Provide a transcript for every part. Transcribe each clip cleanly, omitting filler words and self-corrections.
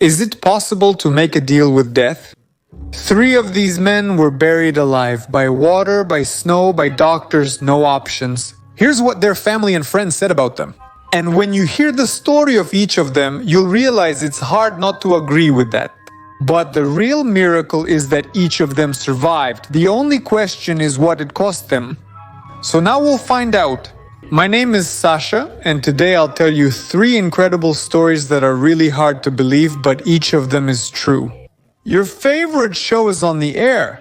Is it possible to make a deal with death? 3 of these men were buried alive, by water, by snow, by doctors, no options. Here's what their family and friends said about them. And when you hear the story of each of them, you'll realize it's hard not to agree with that. But the real miracle is that each of them survived. The only question is what it cost them. So now we'll find out. My name is Sasha, and today I'll tell you 3 incredible stories that are really hard to believe, but each of them is true. Your favorite show is on the air.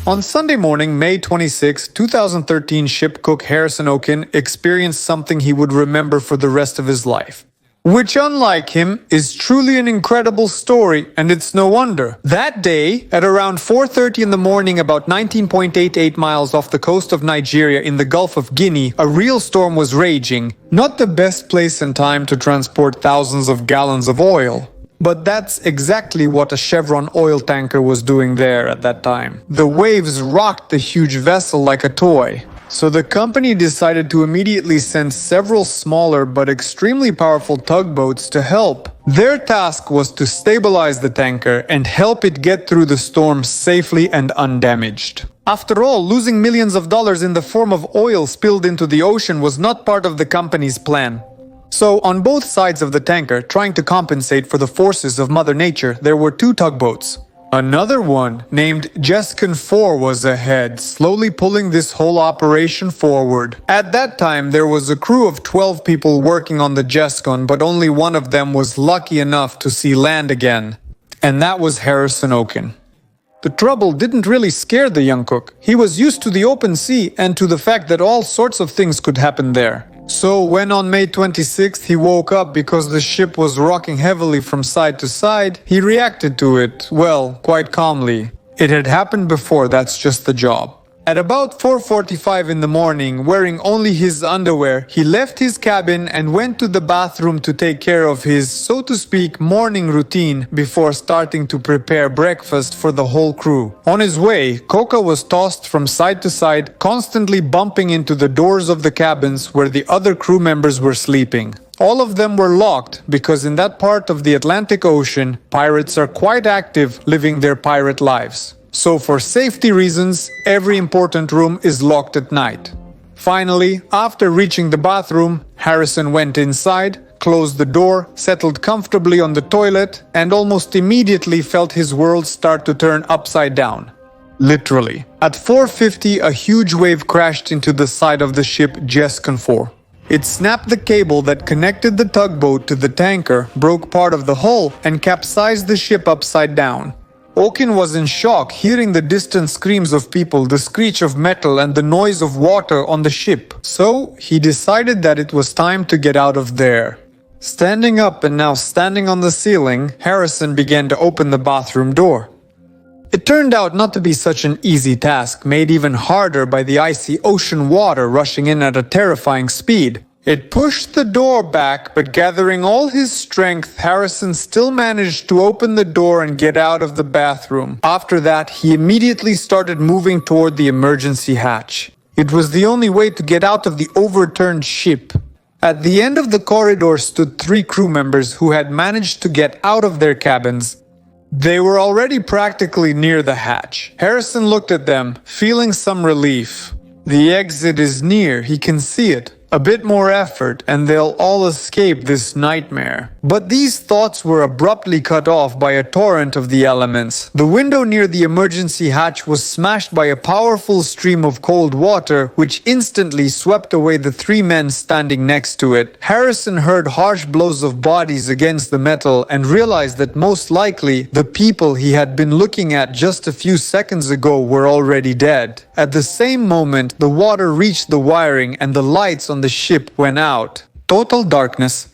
On Sunday morning, May 26, 2013, ship cook Harrison Oken experienced something he would remember for the rest of his life. Which, unlike him, is truly an incredible story, and it's no wonder. That day, at around 4:30 in the morning, about 19.88 miles off the coast of Nigeria in the Gulf of Guinea, a real storm was raging. Not the best place and time to transport thousands of gallons of oil. But that's exactly what a Chevron oil tanker was doing there at that time. The waves rocked the huge vessel like a toy. So the company decided to immediately send several smaller but extremely powerful tugboats to help. Their task was to stabilize the tanker and help it get through the storm safely and undamaged. After all, losing millions of dollars in the form of oil spilled into the ocean was not part of the company's plan. So, on both sides of the tanker, trying to compensate for the forces of Mother Nature, there were 2 tugboats. Another one, named Jescon 4, was ahead, slowly pulling this whole operation forward. At that time, there was a crew of 12 people working on the Jescon, but only one of them was lucky enough to see land again. And that was Harrison Oken. The trouble didn't really scare the young cook. He was used to the open sea and to the fact that all sorts of things could happen there. So when on May 26th he woke up because the ship was rocking heavily from side to side, he reacted to it, well, quite calmly. It had happened before, that's just the job. At about 4:45 in the morning, wearing only his underwear, he left his cabin and went to the bathroom to take care of his, so to speak, morning routine before starting to prepare breakfast for the whole crew. On his way, Coca was tossed from side to side, constantly bumping into the doors of the cabins where the other crew members were sleeping. All of them were locked because in that part of the Atlantic Ocean, pirates are quite active, living their pirate lives. So for safety reasons, every important room is locked at night. Finally, after reaching the bathroom, Harrison went inside, closed the door, settled comfortably on the toilet, and almost immediately felt his world start to turn upside down. Literally. At 4:50, a huge wave crashed into the side of the ship Jescon 4. It snapped the cable that connected the tugboat to the tanker, broke part of the hull, and capsized the ship upside down. Oken was in shock, hearing the distant screams of people, the screech of metal, and the noise of water on the ship. So, he decided that it was time to get out of there. Standing up and now standing on the ceiling, Harrison began to open the bathroom door. It turned out not to be such an easy task, made even harder by the icy ocean water rushing in at a terrifying speed. It pushed the door back, but gathering all his strength, Harrison still managed to open the door and get out of the bathroom. After that, he immediately started moving toward the emergency hatch. It was the only way to get out of the overturned ship. At the end of the corridor stood 3 crew members who had managed to get out of their cabins. They were already practically near the hatch. Harrison looked at them, feeling some relief. The exit is near, he can see it. A bit more effort and they'll all escape this nightmare. But these thoughts were abruptly cut off by a torrent of the elements. The window near the emergency hatch was smashed by a powerful stream of cold water, which instantly swept away the 3 men standing next to it. Harrison heard harsh blows of bodies against the metal and realized that most likely the people he had been looking at just a few seconds ago were already dead. At the same moment, the water reached the wiring and the lights on the ship went out. Total darkness.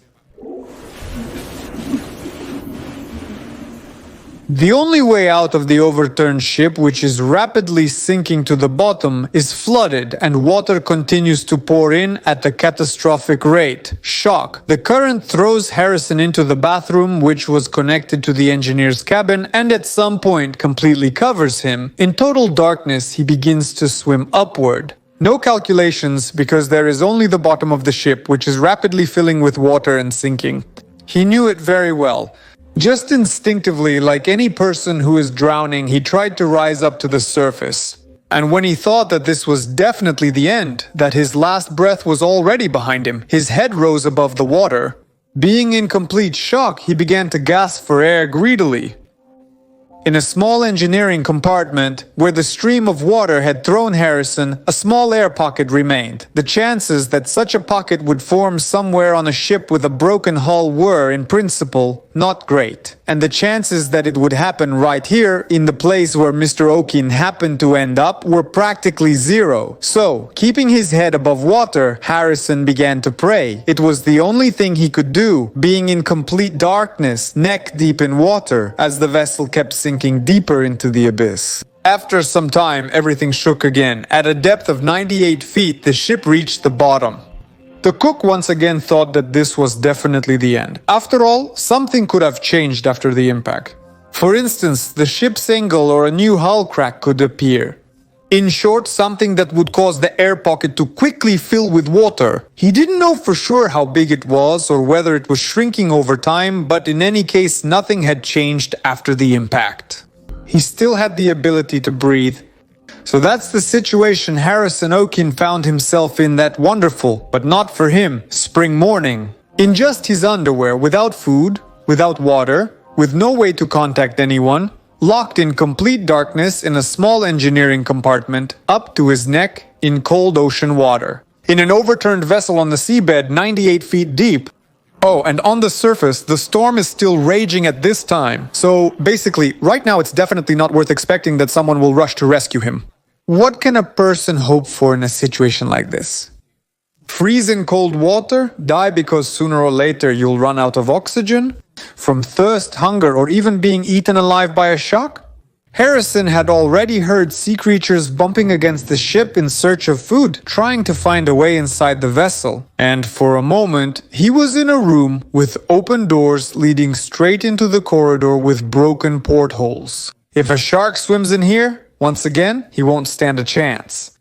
The only way out of the overturned ship, which is rapidly sinking to the bottom, is flooded and water continues to pour in at a catastrophic rate. Shock. The current throws Harrison into the bathroom, which was connected to the engineer's cabin, and at some point completely covers him. In total darkness, he begins to swim upward. No calculations, because there is only the bottom of the ship, which is rapidly filling with water and sinking. He knew it very well. Just instinctively, like any person who is drowning, he tried to rise up to the surface. And when he thought that this was definitely the end, that his last breath was already behind him, his head rose above the water. Being in complete shock, he began to gasp for air greedily. In a small engineering compartment, where the stream of water had thrown Harrison, a small air pocket remained. The chances that such a pocket would form somewhere on a ship with a broken hull were, in principle, not great. And the chances that it would happen right here, in the place where Mr. Okin happened to end up, were practically zero. So, keeping his head above water, Harrison began to pray. It was the only thing he could do, being in complete darkness, neck deep in water, as the vessel kept sinking deeper into the abyss. After some time, everything shook again. At a depth of 98 feet, the ship reached the bottom. The cook once again thought that this was definitely the end. After all, something could have changed after the impact. For instance, the ship's angle or a new hull crack could appear. In short, something that would cause the air pocket to quickly fill with water. He didn't know for sure how big it was or whether it was shrinking over time, but in any case, nothing had changed after the impact. He still had the ability to breathe. So that's the situation Harrison Okin found himself in that wonderful, but not for him, spring morning. In just his underwear, without food, without water, with no way to contact anyone, locked in complete darkness in a small engineering compartment, up to his neck in cold ocean water. In an overturned vessel on the seabed 98 feet deep. Oh, and on the surface, the storm is still raging at this time. So basically, right now it's definitely not worth expecting that someone will rush to rescue him. What can a person hope for in a situation like this? Freeze in cold water? Die because sooner or later you'll run out of oxygen? From thirst, hunger, or even being eaten alive by a shark? Harrison had already heard sea creatures bumping against the ship in search of food, trying to find a way inside the vessel. And for a moment, he was in a room with open doors leading straight into the corridor with broken portholes. If a shark swims in here, once again, he won't stand a chance.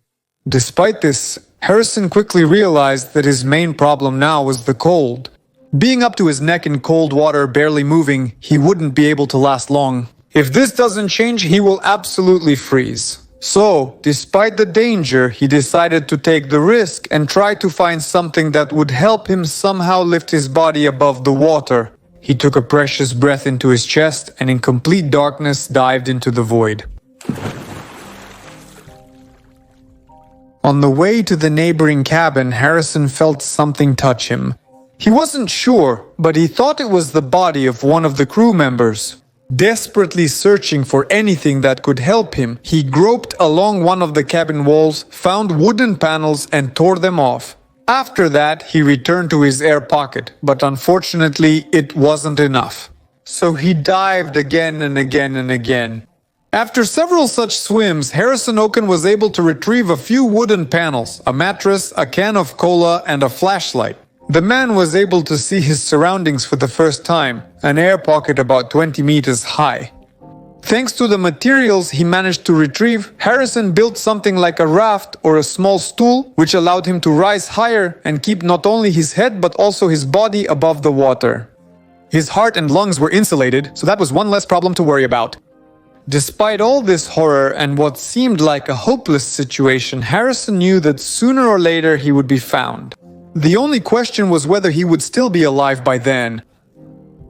Despite this, Harrison quickly realized that his main problem now was the cold. Being up to his neck in cold water, barely moving, he wouldn't be able to last long. If this doesn't change, he will absolutely freeze. So, despite the danger, he decided to take the risk and try to find something that would help him somehow lift his body above the water. He took a precious breath into his chest and in complete darkness dived into the void. On the way to the neighboring cabin, Harrison felt something touch him. He wasn't sure, but he thought it was the body of one of the crew members. Desperately searching for anything that could help him, he groped along one of the cabin walls, found wooden panels and tore them off. After that, he returned to his air pocket, but unfortunately, it wasn't enough. So he dived again and again and again. After several such swims, Harrison Okin was able to retrieve a few wooden panels, a mattress, a can of cola, and a flashlight. The man was able to see his surroundings for the first time, an air pocket about 20 meters high. Thanks to the materials he managed to retrieve, Harrison built something like a raft or a small stool, which allowed him to rise higher and keep not only his head but also his body above the water. His heart and lungs were insulated, so that was one less problem to worry about. Despite all this horror and what seemed like a hopeless situation, Harrison knew that sooner or later he would be found. The only question was whether he would still be alive by then.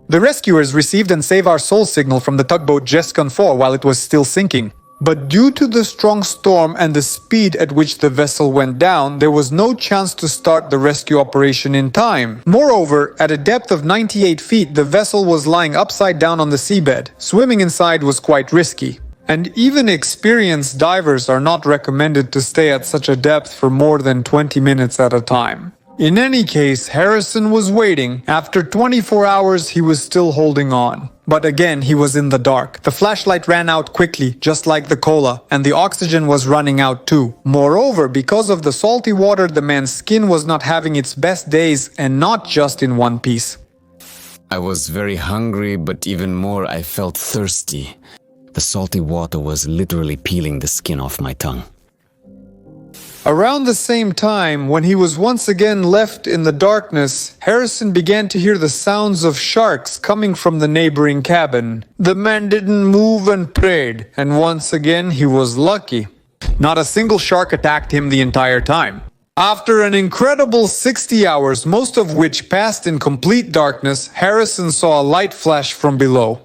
The rescuers received an Save Our Soul signal from the tugboat Jescon 4 while it was still sinking. But due to the strong storm and the speed at which the vessel went down, there was no chance to start the rescue operation in time. Moreover, at a depth of 98 feet, the vessel was lying upside down on the seabed. Swimming inside was quite risky. And even experienced divers are not recommended to stay at such a depth for more than 20 minutes at a time. In any case, Harrison was waiting. After 24 hours, he was still holding on. But again, he was in the dark. The flashlight ran out quickly, just like the cola, and the oxygen was running out too. Moreover, because of the salty water, the man's skin was not having its best days, and not just in one piece. I was very hungry, but even more, I felt thirsty. The salty water was literally peeling the skin off my tongue. Around the same time, when he was once again left in the darkness, Harrison began to hear the sounds of sharks coming from the neighboring cabin. The man didn't move and prayed, and once again he was lucky. Not a single shark attacked him the entire time. After an incredible 60 hours, most of which passed in complete darkness, Harrison saw a light flash from below.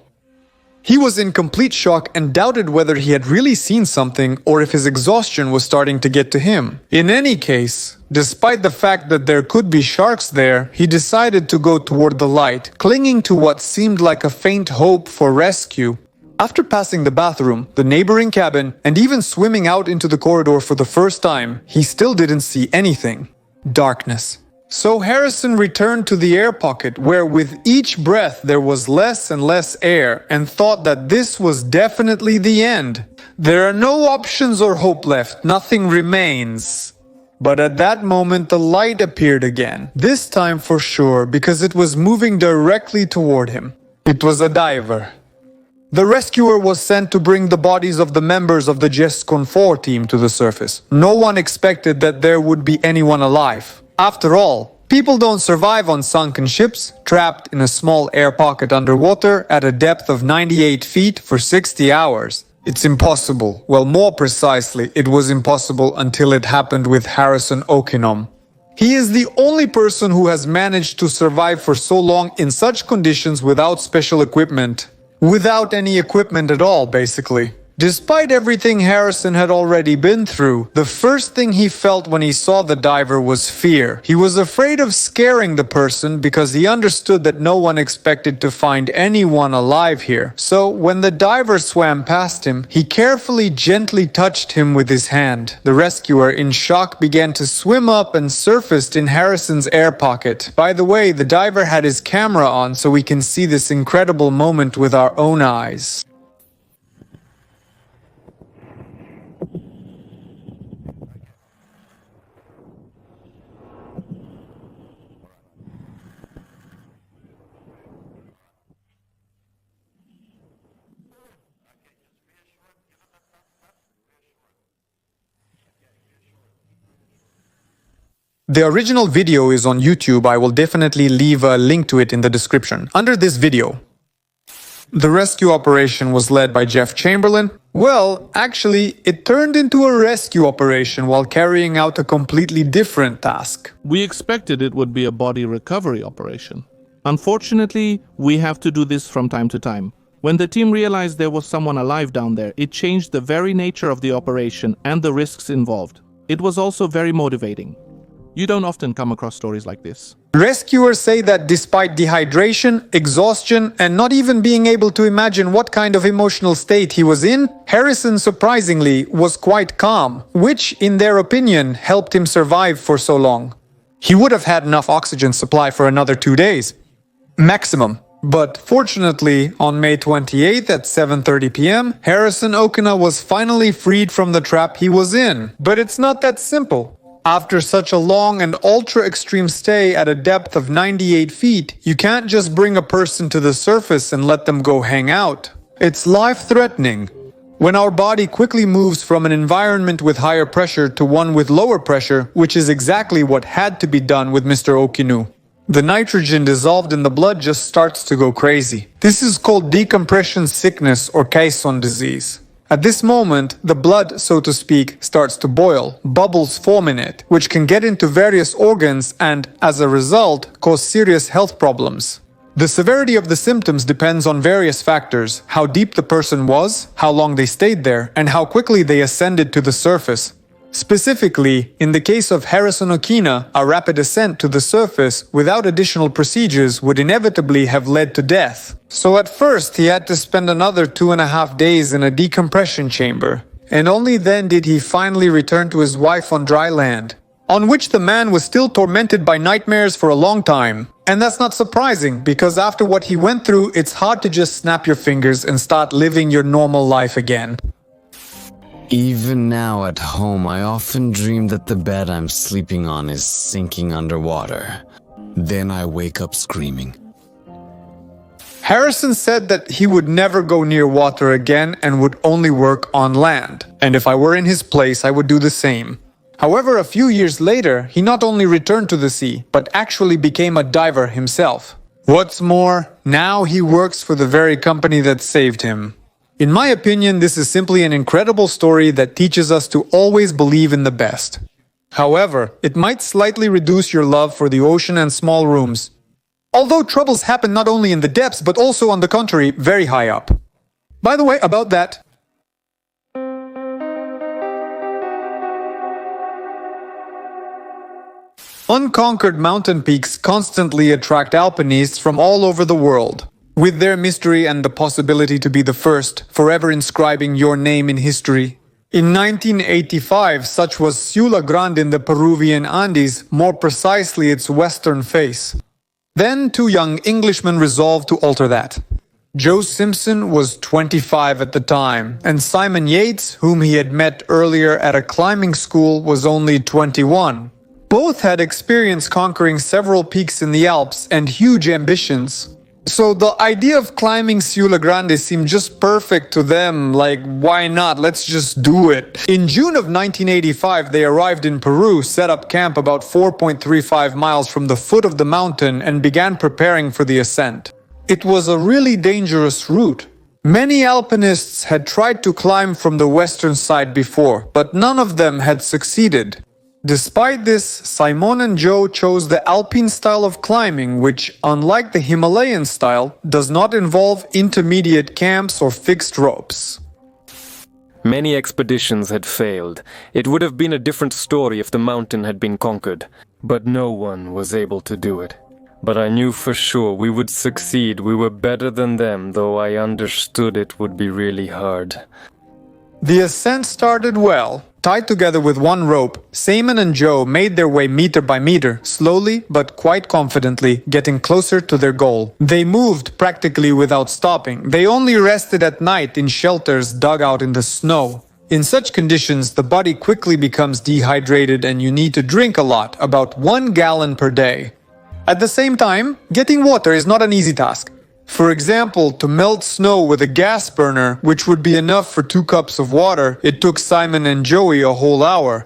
He was in complete shock and doubted whether he had really seen something or if his exhaustion was starting to get to him. In any case, despite the fact that there could be sharks there, he decided to go toward the light, clinging to what seemed like a faint hope for rescue. After passing the bathroom, the neighboring cabin, and even swimming out into the corridor for the first time, he still didn't see anything. Darkness. So Harrison returned to the air pocket, where with each breath there was less and less air, and thought that this was definitely the end. There are no options or hope left, nothing remains. But at that moment the light appeared again, this time for sure, because it was moving directly toward him. It was a diver. The rescuer was sent to bring the bodies of the members of the Decompression team to the surface. No one expected that there would be anyone alive. After all, people don't survive on sunken ships, trapped in a small air pocket underwater at a depth of 98 feet for 60 hours. It's impossible. Well, more precisely, it was impossible until it happened with Harrison Okinom. He is the only person who has managed to survive for so long in such conditions without special equipment. Without any equipment at all, basically. Despite everything Harrison had already been through, the first thing he felt when he saw the diver was fear. He was afraid of scaring the person because he understood that no one expected to find anyone alive here. So, when the diver swam past him, he carefully, gently touched him with his hand. The rescuer, in shock, began to swim up and surfaced in Harrison's air pocket. By the way, the diver had his camera on so we can see this incredible moment with our own eyes. The original video is on YouTube. I will definitely leave a link to it in the description, under this video. The rescue operation was led by Jeff Chamberlain. Well, actually, it turned into a rescue operation while carrying out a completely different task. We expected it would be a body recovery operation. Unfortunately, we have to do this from time to time. When the team realized there was someone alive down there, it changed the very nature of the operation and the risks involved. It was also very motivating. You don't often come across stories like this. Rescuers say that despite dehydration, exhaustion, and not even being able to imagine what kind of emotional state he was in, Harrison surprisingly was quite calm, which, in their opinion, helped him survive for so long. He would have had enough oxygen supply for another 2 days. Maximum. But fortunately, on May 28th at 7:30 p.m., Harrison Okina was finally freed from the trap he was in. But it's not that simple. After such a long and ultra-extreme stay at a depth of 98 feet, you can't just bring a person to the surface and let them go hang out. It's life-threatening. When our body quickly moves from an environment with higher pressure to one with lower pressure, which is exactly what had to be done with Mr. Okinu, the nitrogen dissolved in the blood just starts to go crazy. This is called decompression sickness or caisson disease. At this moment, the blood, so to speak, starts to boil. Bubbles form in it, which can get into various organs and, as a result, cause serious health problems. The severity of the symptoms depends on various factors: how deep the person was, how long they stayed there, and how quickly they ascended to the surface. Specifically, in the case of Harrison Okina, a rapid ascent to the surface without additional procedures would inevitably have led to death. So at first he had to spend another 2.5 days in a decompression chamber, and only then did he finally return to his wife on dry land, on which the man was still tormented by nightmares for a long time. And that's not surprising, because after what he went through, it's hard to just snap your fingers and start living your normal life again. Even now at home, I often dream that the bed I'm sleeping on is sinking underwater. Then I wake up screaming. Harrison said that he would never go near water again and would only work on land. And if I were in his place, I would do the same. However, a few years later, he not only returned to the sea, but actually became a diver himself. What's more, now he works for the very company that saved him. In my opinion, this is simply an incredible story that teaches us to always believe in the best. However, it might slightly reduce your love for the ocean and small rooms. Although troubles happen not only in the depths, but also, on the contrary, very high up. By the way, about that, unconquered mountain peaks constantly attract alpinists from all over the world, with their mystery and the possibility to be the first, forever inscribing your name in history. In 1985, such was Siula Grande in the Peruvian Andes, more precisely its western face. Then two young Englishmen resolved to alter that. Joe Simpson was 25 at the time, and Simon Yates, whom he had met earlier at a climbing school, was only 21. Both had experience conquering several peaks in the Alps and huge ambitions. So the idea of climbing Siula Grande seemed just perfect to them, like, why not, let's just do it. In June of 1985, they arrived in Peru, set up camp about 4.35 miles from the foot of the mountain, and began preparing for the ascent. It was a really dangerous route. Many alpinists had tried to climb from the western side before, but none of them had succeeded. Despite this, Simon and Joe chose the alpine style of climbing, which, unlike the Himalayan style, does not involve intermediate camps or fixed ropes. Many expeditions had failed. It would have been a different story if the mountain had been conquered, but no one was able to do it. But I knew for sure we would succeed. We were better than them, though I understood it would be really hard. The ascent started well. Tied together with one rope, Simon and Joe made their way meter by meter, slowly but quite confidently, getting closer to their goal. They moved practically without stopping. They only rested at night in shelters dug out in the snow. In such conditions, the body quickly becomes dehydrated and you need to drink a lot, about 1 gallon per day. At the same time, getting water is not an easy task. For example, to melt snow with a gas burner, which would be enough for 2 cups of water, it took Simon and Joey a whole hour.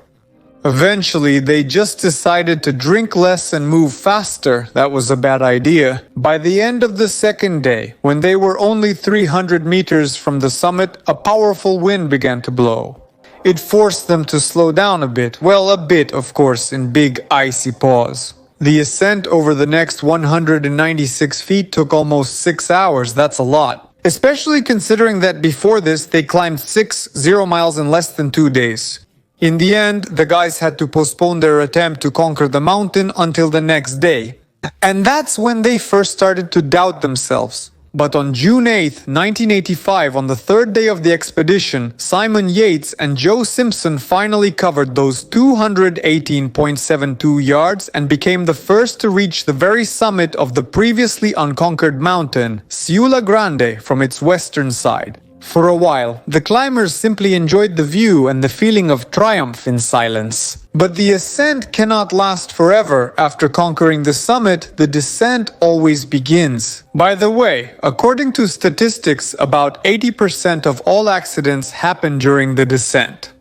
Eventually, they just decided to drink less and move faster. That was a bad idea. By the end of the second day, when they were only 300 meters from the summit, a powerful wind began to blow. It forced them to slow down a bit. Well, a bit, of course, in big icy paws. The ascent over the next 196 feet took almost 6 hours. That's a lot. Especially considering that before this, they climbed 0 miles in less than 2 days. In the end, the guys had to postpone their attempt to conquer the mountain until the next day. And that's when they first started to doubt themselves. But on June 8, 1985, on the third day of the expedition, Simon Yates and Joe Simpson finally covered those 218.72 yards and became the first to reach the very summit of the previously unconquered mountain, Siula Grande, from its western side. For a while, the climbers simply enjoyed the view and the feeling of triumph in silence. But the ascent cannot last forever. After conquering the summit, the descent always begins. By the way, according to statistics, about 80% of all accidents happen during the descent.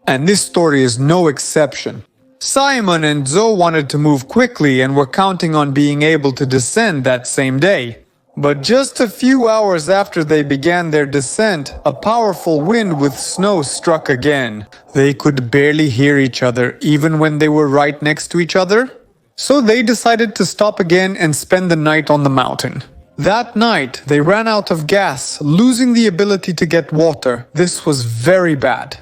And this story is no exception. Simon and Zoe wanted to move quickly and were counting on being able to descend that same day. But just a few hours after they began their descent, a powerful wind with snow struck again. They could barely hear each other, even when they were right next to each other. So they decided to stop again and spend the night on the mountain. That night, they ran out of gas, losing the ability to get water. This was very bad.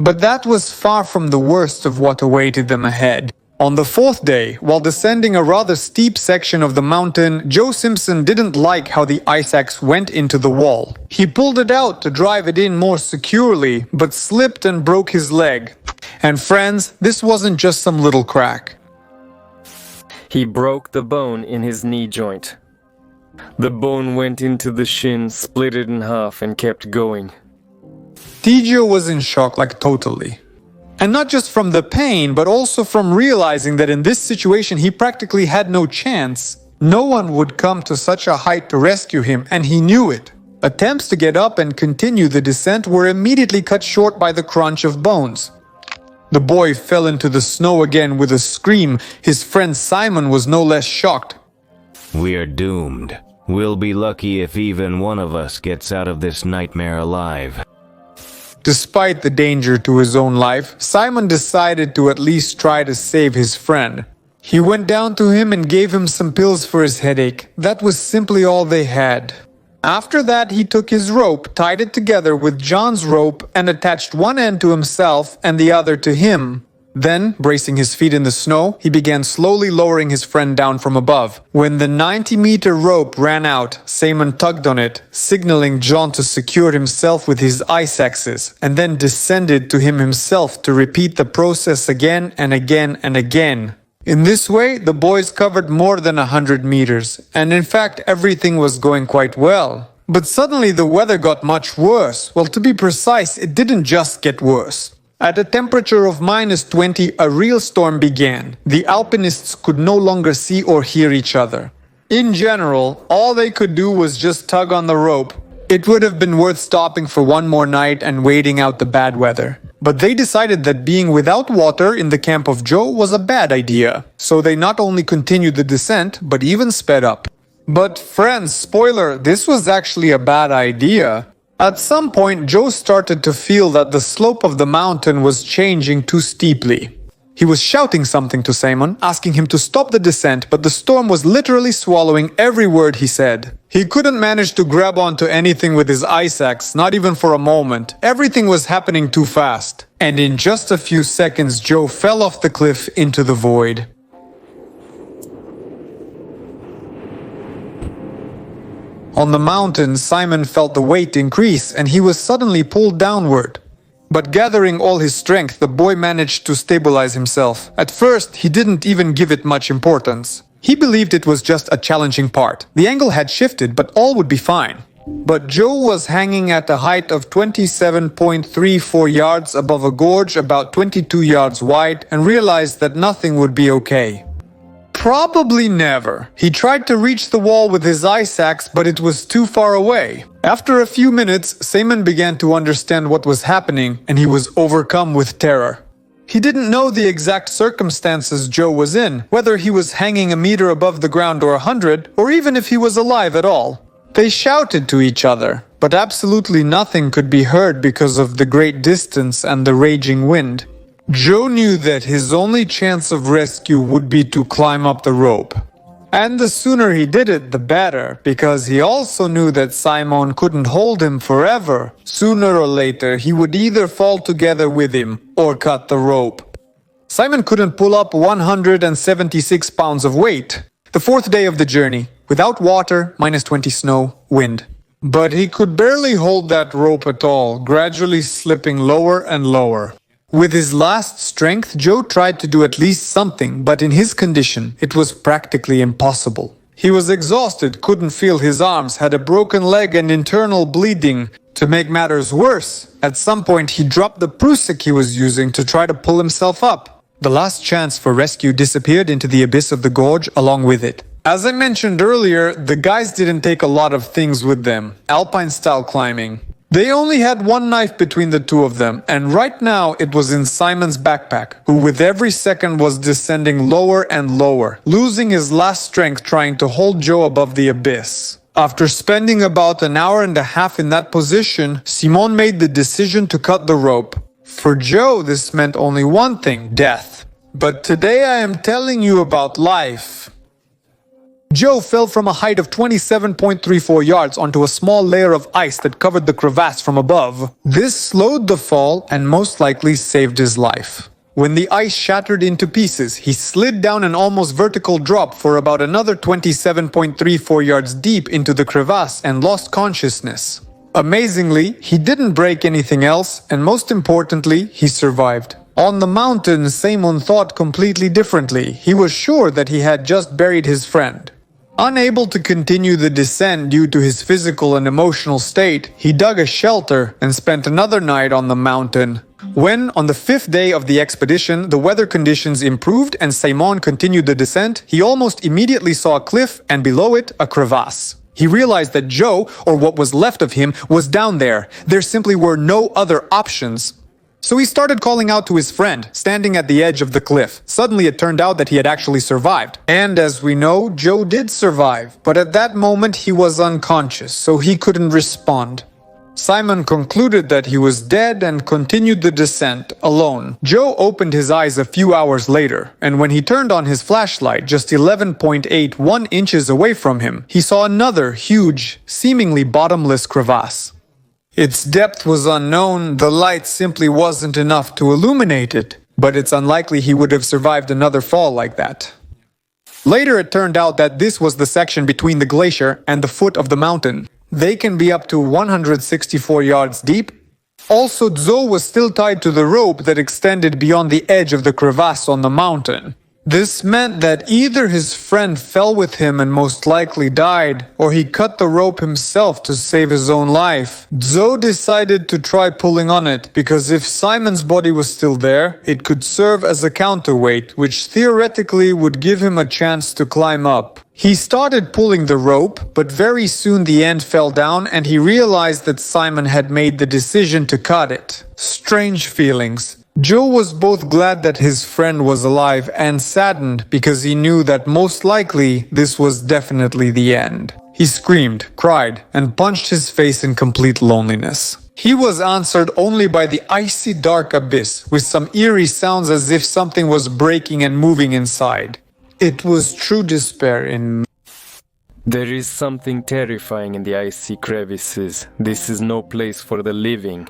But that was far from the worst of what awaited them ahead. On the fourth day, while descending a rather steep section of the mountain, Joe Simpson didn't like how the ice axe went into the wall. He pulled it out to drive it in more securely, but slipped and broke his leg. And friends, this wasn't just some little crack. He broke the bone in his knee joint. The bone went into the shin, split it in half, and kept going. Tigio was in shock, like totally. And not just from the pain, but also from realizing that in this situation he practically had no chance. No one would come to such a height to rescue him, and he knew it. Attempts to get up and continue the descent were immediately cut short by the crunch of bones. The boy fell into the snow again with a scream. His friend Simon was no less shocked. We're doomed. We'll be lucky if even one of us gets out of this nightmare alive. Despite the danger to his own life, Simon decided to at least try to save his friend. He went down to him and gave him some pills for his headache. That was simply all they had. After that, he took his rope, tied it together with John's rope, and attached one end to himself and the other to him. Then, bracing his feet in the snow, he began slowly lowering his friend down from above. When the 90-meter rope ran out, Simon tugged on it, signaling John to secure himself with his ice axes, and then descended to him himself to repeat the process again and again and again. In this way, the boys covered more than 100 meters, and in fact everything was going quite well. But suddenly the weather got much worse. Well, to be precise, it didn't just get worse. At a temperature of -20, a real storm began. The alpinists could no longer see or hear each other. In general, all they could do was just tug on the rope. It would have been worth stopping for one more night and waiting out the bad weather. But they decided that being without water in the camp of Joe was a bad idea. So they not only continued the descent, but even sped up. But friends, spoiler, this was actually a bad idea. At some point, Joe started to feel that the slope of the mountain was changing too steeply. He was shouting something to Simon, asking him to stop the descent, but the storm was literally swallowing every word he said. He couldn't manage to grab onto anything with his ice axe, not even for a moment. Everything was happening too fast. And in just a few seconds, Joe fell off the cliff into the void. On the mountain, Simon felt the weight increase and he was suddenly pulled downward. But gathering all his strength, the boy managed to stabilize himself. At first, he didn't even give it much importance. He believed it was just a challenging part. The angle had shifted, but all would be fine. But Joe was hanging at a height of 27.34 yards above a gorge about 22 yards wide and realized that nothing would be okay. Probably never. He tried to reach the wall with his ice axe, but it was too far away. After a few minutes, Simon began to understand what was happening, and he was overcome with terror. He didn't know the exact circumstances Joe was in, whether he was hanging a meter above the ground or 100, or even if he was alive at all. They shouted to each other, but absolutely nothing could be heard because of the great distance and the raging wind. Joe knew that his only chance of rescue would be to climb up the rope. And the sooner he did it, the better, because he also knew that Simon couldn't hold him forever. Sooner or later, he would either fall together with him or cut the rope. Simon couldn't pull up 176 pounds of weight. The fourth day of the journey, without water, -20 snow, wind. But he could barely hold that rope at all, gradually slipping lower and lower. With his last strength, Joe tried to do at least something, but in his condition, it was practically impossible. He was exhausted, couldn't feel his arms, had a broken leg and internal bleeding. To make matters worse, at some point he dropped the prusik he was using to try to pull himself up. The last chance for rescue disappeared into the abyss of the gorge along with it. As I mentioned earlier, the guys didn't take a lot of things with them, alpine-style climbing. They only had one knife between the two of them, and right now it was in Simon's backpack, who with every second was descending lower and lower, losing his last strength trying to hold Joe above the abyss. After spending about an hour and a half in that position, Simon made the decision to cut the rope. For Joe, this meant only one thing, death. But today I am telling you about life. Joe fell from a height of 27.34 yards onto a small layer of ice that covered the crevasse from above. This slowed the fall and most likely saved his life. When the ice shattered into pieces, he slid down an almost vertical drop for about another 27.34 yards deep into the crevasse and lost consciousness. Amazingly, he didn't break anything else, and most importantly, he survived. On the mountain, Simon thought completely differently. He was sure that he had just buried his friend. Unable to continue the descent due to his physical and emotional state, he dug a shelter and spent another night on the mountain. When, on the 5th day of the expedition, the weather conditions improved and Simon continued the descent, he almost immediately saw a cliff and below it, a crevasse. He realized that Joe, or what was left of him, was down there. There simply were no other options. So he started calling out to his friend, standing at the edge of the cliff. Suddenly it turned out that he had actually survived. And as we know, Joe did survive. But at that moment he was unconscious, so he couldn't respond. Simon concluded that he was dead and continued the descent alone. Joe opened his eyes a few hours later, and when he turned on his flashlight just 11.81 inches away from him, he saw another huge, seemingly bottomless crevasse. Its depth was unknown, the light simply wasn't enough to illuminate it, but it's unlikely he would have survived another fall like that. Later it turned out that this was the section between the glacier and the foot of the mountain. They can be up to 164 yards deep. Also, Zoe was still tied to the rope that extended beyond the edge of the crevasse on the mountain. This meant that either his friend fell with him and most likely died, or he cut the rope himself to save his own life. Zoe decided to try pulling on it, because if Simon's body was still there, it could serve as a counterweight, which theoretically would give him a chance to climb up. He started pulling the rope, but very soon the end fell down and he realized that Simon had made the decision to cut it. Strange feelings. Joe was both glad that his friend was alive and saddened because he knew that most likely this was definitely the end. He screamed, cried, and punched his face in complete loneliness. He was answered only by the icy dark abyss, with some eerie sounds as if something was breaking and moving inside. It was true despair in... There is something terrifying in the icy crevices. This is no place for the living.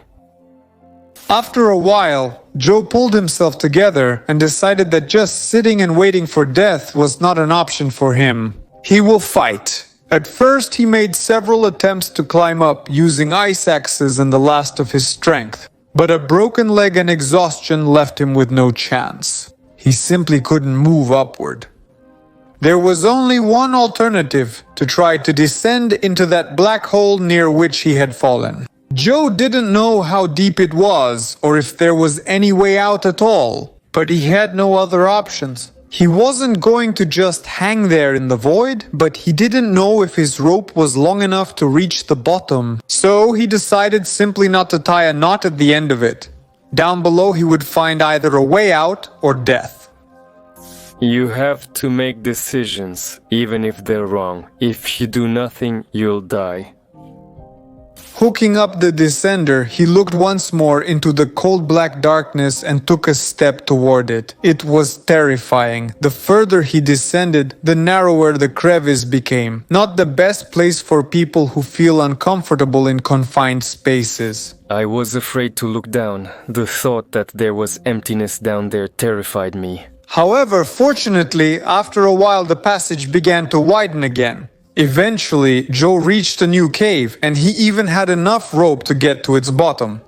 After a while, Joe pulled himself together and decided that just sitting and waiting for death was not an option for him. He will fight. At first, he made several attempts to climb up using ice axes and the last of his strength. But a broken leg and exhaustion left him with no chance. He simply couldn't move upward. There was only one alternative: to try to descend into that black hole near which he had fallen. Joe didn't know how deep it was, or if there was any way out at all, but he had no other options. He wasn't going to just hang there in the void, but he didn't know if his rope was long enough to reach the bottom. So he decided simply not to tie a knot at the end of it. Down below he would find either a way out or death. You have to make decisions, even if they're wrong. If you do nothing, you'll die. Hooking up the descender, he looked once more into the cold black darkness and took a step toward it. It was terrifying. The further he descended, the narrower the crevice became. Not the best place for people who feel uncomfortable in confined spaces. I was afraid to look down. The thought that there was emptiness down there terrified me. However, fortunately, after a while the passage began to widen again. Eventually, Joe reached a new cave, and he even had enough rope to get to its bottom.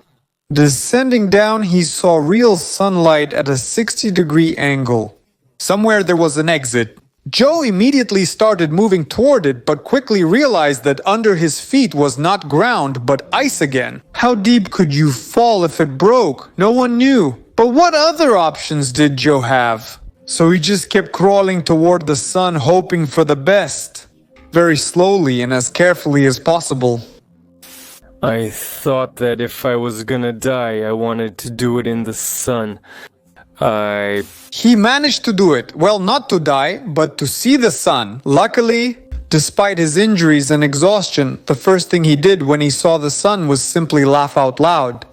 Descending down, he saw real sunlight at a 60-degree angle. Somewhere there was an exit. Joe immediately started moving toward it, but quickly realized that under his feet was not ground, but ice again. How deep could you fall if it broke? No one knew. But what other options did Joe have? So he just kept crawling toward the sun, hoping for the best. Very slowly and as carefully as possible. I thought that if I was gonna die, I wanted to do it in the sun. He managed to do it. Well, not to die, but to see the sun. Luckily, despite his injuries and exhaustion, the first thing he did when he saw the sun was simply laugh out loud.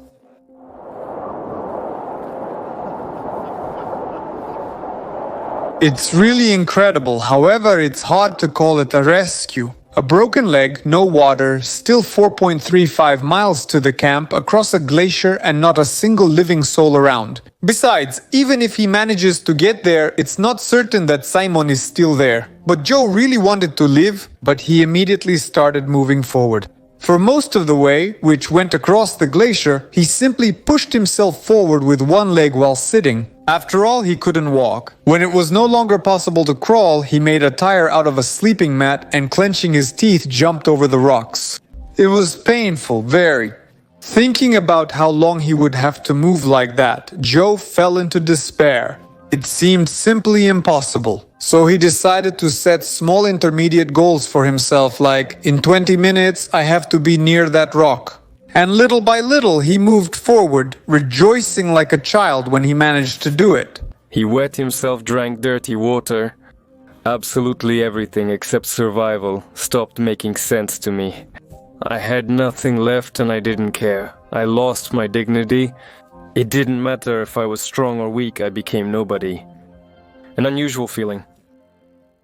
It's really incredible, however, it's hard to call it a rescue. A broken leg, no water, still 4.35 miles to the camp, across a glacier and not a single living soul around. Besides, even if he manages to get there, it's not certain that Simon is still there. But Joe really wanted to live, but he immediately started moving forward. For most of the way, which went across the glacier, he simply pushed himself forward with one leg while sitting. After all, he couldn't walk. When it was no longer possible to crawl, he made a tire out of a sleeping mat and, clenching his teeth, jumped over the rocks. It was painful, very. Thinking about how long he would have to move like that, Joe fell into despair. It seemed simply impossible. So he decided to set small intermediate goals for himself, like, in 20 minutes I have to be near that rock. And little by little he moved forward, rejoicing like a child when he managed to do it. He wet himself, drank dirty water. Absolutely everything except survival stopped making sense to me. I had nothing left and I didn't care. I lost my dignity. It didn't matter if I was strong or weak, I became nobody. An unusual feeling.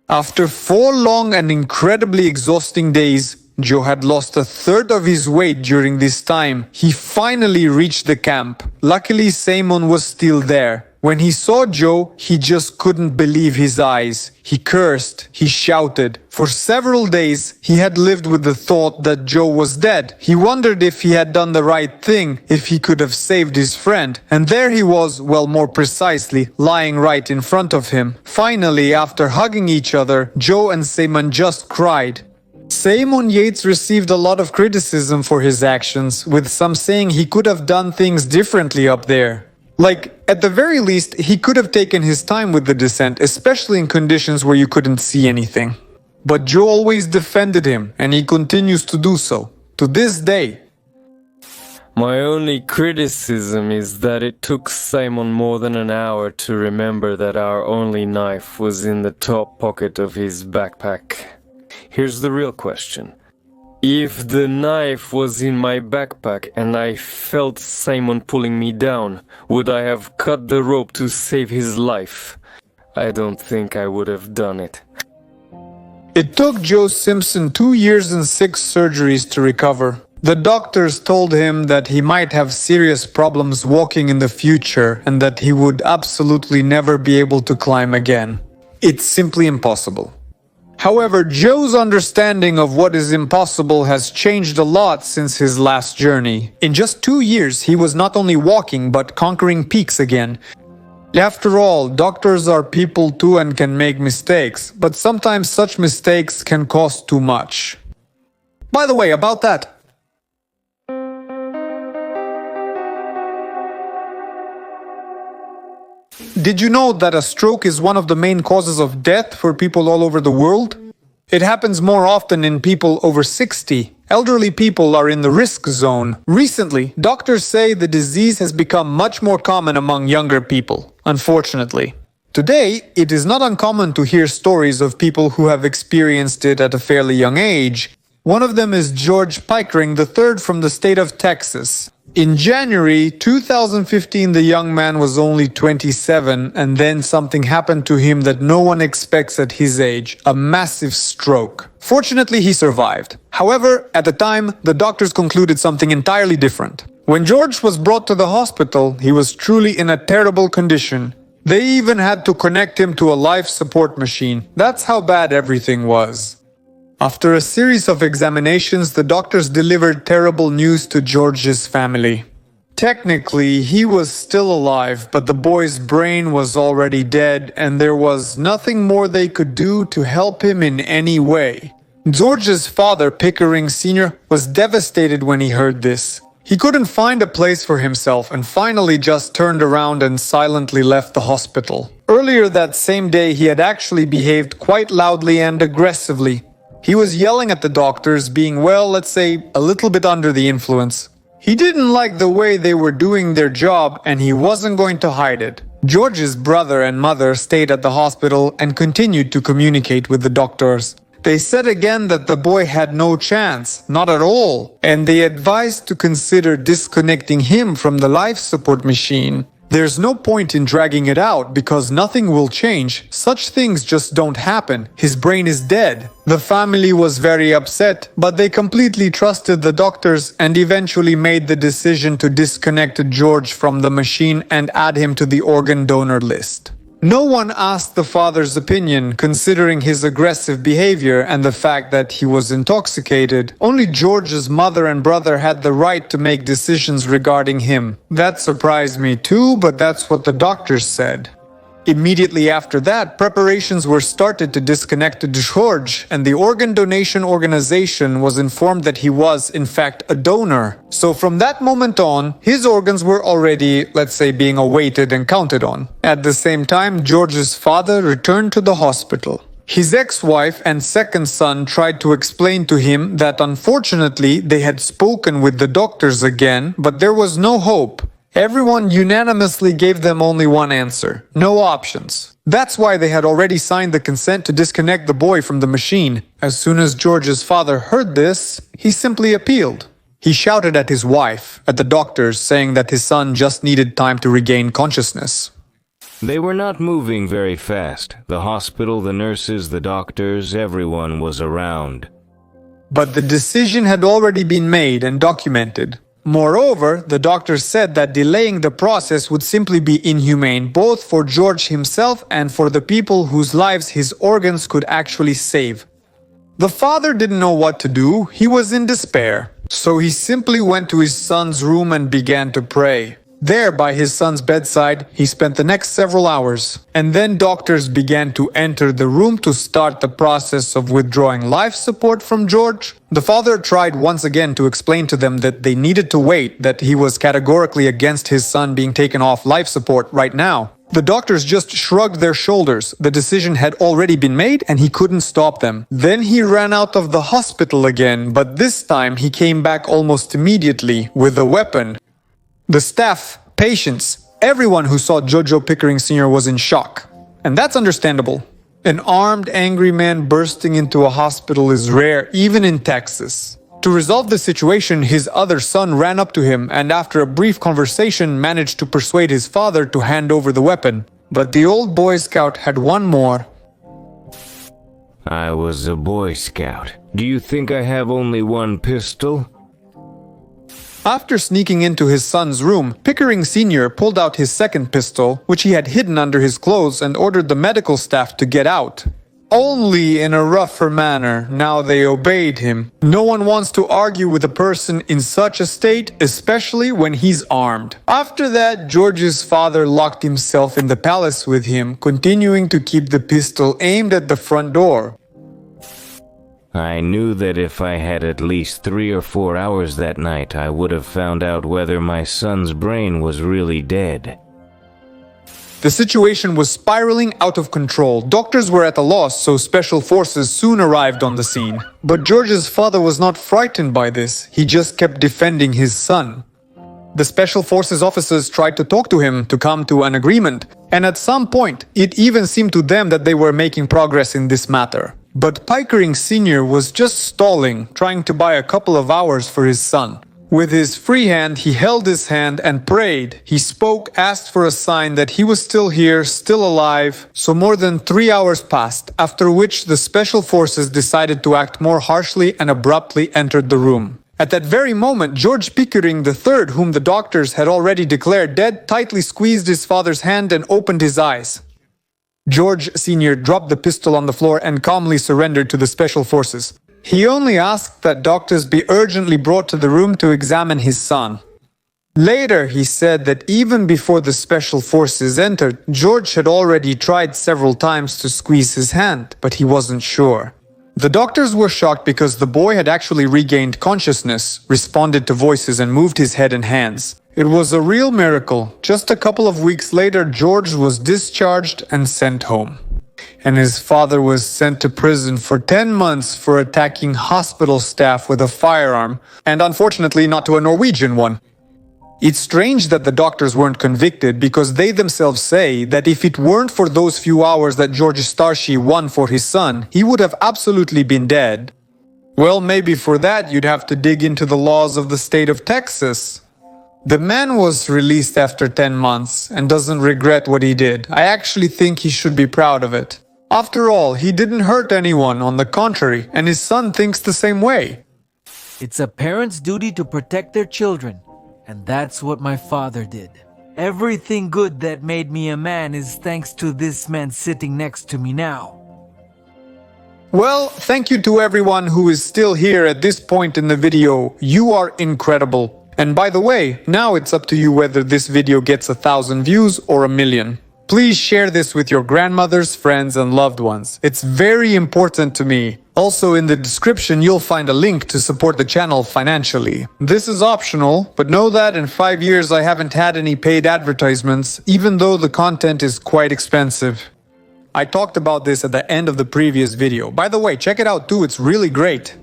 After 4 long and incredibly exhausting days, Joe had lost a third of his weight during this time. He finally reached the camp. Luckily, Simon was still there. When he saw Joe, he just couldn't believe his eyes. He cursed, he shouted. For several days, he had lived with the thought that Joe was dead. He wondered if he had done the right thing, if he could have saved his friend. And there he was, well, more precisely, lying right in front of him. Finally, after hugging each other, Joe and Simon just cried. Simon Yates received a lot of criticism for his actions, with some saying he could have done things differently up there. Like, at the very least, he could have taken his time with the descent, especially in conditions where you couldn't see anything. But Joe always defended him, and he continues to do so, to this day. My only criticism is that it took Simon more than an hour to remember that our only knife was in the top pocket of his backpack. Here's the real question. If the knife was in my backpack and I felt Simon pulling me down, would I have cut the rope to save his life? I don't think I would have done it. It took Joe Simpson 2 years and 6 surgeries to recover. The doctors told him that he might have serious problems walking in the future and that he would absolutely never be able to climb again. It's simply impossible. However, Joe's understanding of what is impossible has changed a lot since his last journey. In just 2 years, he was not only walking but conquering peaks again. After all, doctors are people too and can make mistakes, but sometimes such mistakes can cost too much. By the way, about that. Did you know that a stroke is one of the main causes of death for people all over the world? It happens more often in people over 60. Elderly people are in the risk zone. Recently, doctors say the disease has become much more common among younger people, unfortunately. Today, it is not uncommon to hear stories of people who have experienced it at a fairly young age. One of them is George Pickering III from the state of Texas. In January 2015, the young man was only 27, and then something happened to him that no one expects at his age, a massive stroke. Fortunately, he survived. However, at the time, the doctors concluded something entirely different. When George was brought to the hospital, he was truly in a terrible condition. They even had to connect him to a life support machine. That's how bad everything was. After a series of examinations, the doctors delivered terrible news to George's family. Technically, he was still alive, but the boy's brain was already dead, and there was nothing more they could do to help him in any way. George's father, Pickering Sr., was devastated when he heard this. He couldn't find a place for himself and finally just turned around and silently left the hospital. Earlier that same day, he had actually behaved quite loudly and aggressively. He was yelling at the doctors, being, well, let's say, a little bit under the influence. He didn't like the way they were doing their job, and he wasn't going to hide it. George's brother and mother stayed at the hospital and continued to communicate with the doctors. They said again that the boy had no chance, not at all, and they advised to consider disconnecting him from the life support machine. There's no point in dragging it out because nothing will change. Such things just don't happen. His brain is dead. The family was very upset, but they completely trusted the doctors and eventually made the decision to disconnect George from the machine and add him to the organ donor list. No one asked the father's opinion, considering his aggressive behavior and the fact that he was intoxicated. Only George's mother and brother had the right to make decisions regarding him. That surprised me too, but that's what the doctors said. Immediately after that, preparations were started to disconnect George, and the organ donation organization was informed that he was, in fact, a donor. So from that moment on, his organs were already, let's say, being awaited and counted on. At the same time, George's father returned to the hospital. His ex-wife and second son tried to explain to him that unfortunately they had spoken with the doctors again, but there was no hope. Everyone unanimously gave them only one answer: no options. That's why they had already signed the consent to disconnect the boy from the machine. As soon as George's father heard this, he simply appealed. He shouted at his wife, at the doctors, saying that his son just needed time to regain consciousness. They were not moving very fast. The hospital, the nurses, the doctors, everyone was around. But the decision had already been made and documented. Moreover, the doctors said that delaying the process would simply be inhumane, both for George himself and for the people whose lives his organs could actually save. The father didn't know what to do. He was in despair. So he simply went to his son's room and began to pray. There, by his son's bedside, he spent the next several hours. And then doctors began to enter the room to start the process of withdrawing life support from George. The father tried once again to explain to them that they needed to wait, that he was categorically against his son being taken off life support right now. The doctors just shrugged their shoulders. The decision had already been made and he couldn't stop them. Then he ran out of the hospital again, but this time he came back almost immediately with a weapon. The staff, patients, everyone who saw Jojo Pickering Sr. was in shock. And that's understandable. An armed, angry man bursting into a hospital is rare, even in Texas. To resolve the situation, his other son ran up to him and after a brief conversation managed to persuade his father to hand over the weapon. But the old Boy Scout had one more. I was a Boy Scout. Do you think I have only one pistol? After sneaking into his son's room, Pickering Sr. pulled out his second pistol, which he had hidden under his clothes, and ordered the medical staff to get out. Only in a rougher manner. Now they obeyed him. No one wants to argue with a person in such a state, especially when he's armed. After that, George's father locked himself in the palace with him, continuing to keep the pistol aimed at the front door. I knew that if I had at least 3 or 4 hours that night, I would have found out whether my son's brain was really dead. The situation was spiraling out of control. Doctors were at a loss, so special forces soon arrived on the scene. But George's father was not frightened by this. He just kept defending his son. The special forces officers tried to talk to him to come to an agreement, and at some point, it even seemed to them that they were making progress in this matter. But Pickering Sr. was just stalling, trying to buy a couple of hours for his son. With his free hand, he held his hand and prayed. He spoke, asked for a sign that he was still here, still alive. So more than 3 hours passed, after which the special forces decided to act more harshly and abruptly entered the room. At that very moment, George Pickering III, whom the doctors had already declared dead, tightly squeezed his father's hand and opened his eyes. George Sr. dropped the pistol on the floor and calmly surrendered to the special forces. He only asked that doctors be urgently brought to the room to examine his son. Later, he said that even before the special forces entered, George had already tried several times to squeeze his hand, but he wasn't sure. The doctors were shocked because the boy had actually regained consciousness, responded to voices and moved his head and hands. It was a real miracle. Just a couple of weeks later, George was discharged and sent home. And his father was sent to prison for 10 months for attacking hospital staff with a firearm, and unfortunately not to a Norwegian one. It's strange that the doctors weren't convicted because they themselves say that if it weren't for those few hours that George Starshey won for his son, he would have absolutely been dead. Well, maybe for that you'd have to dig into the laws of the state of Texas. The man was released after 10 months and doesn't regret what he did. I actually think he should be proud of it. After all, he didn't hurt anyone, on the contrary, and his son thinks the same way. It's a parent's duty to protect their children, and that's what my father did. Everything good that made me a man is thanks to this man sitting next to me now. Well, thank you to everyone who is still here at this point in the video. You are incredible. And by the way, now it's up to you whether this video gets 1,000 views or 1,000,000. Please share this with your grandmothers, friends, and loved ones. It's very important to me. Also, in the description, you'll find a link to support the channel financially. This is optional, but know that in 5 years I haven't had any paid advertisements, even though the content is quite expensive. I talked about this at the end of the previous video. By the way, check it out too, it's really great.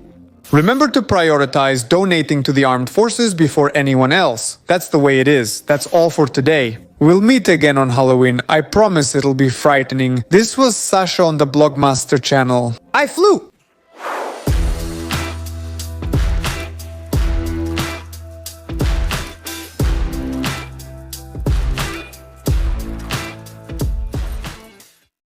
Remember to prioritize donating to the armed forces before anyone else. That's the way it is. That's all for today. We'll meet again on Halloween. I promise it'll be frightening. This was Sasha on the Blogmaster channel. I flew!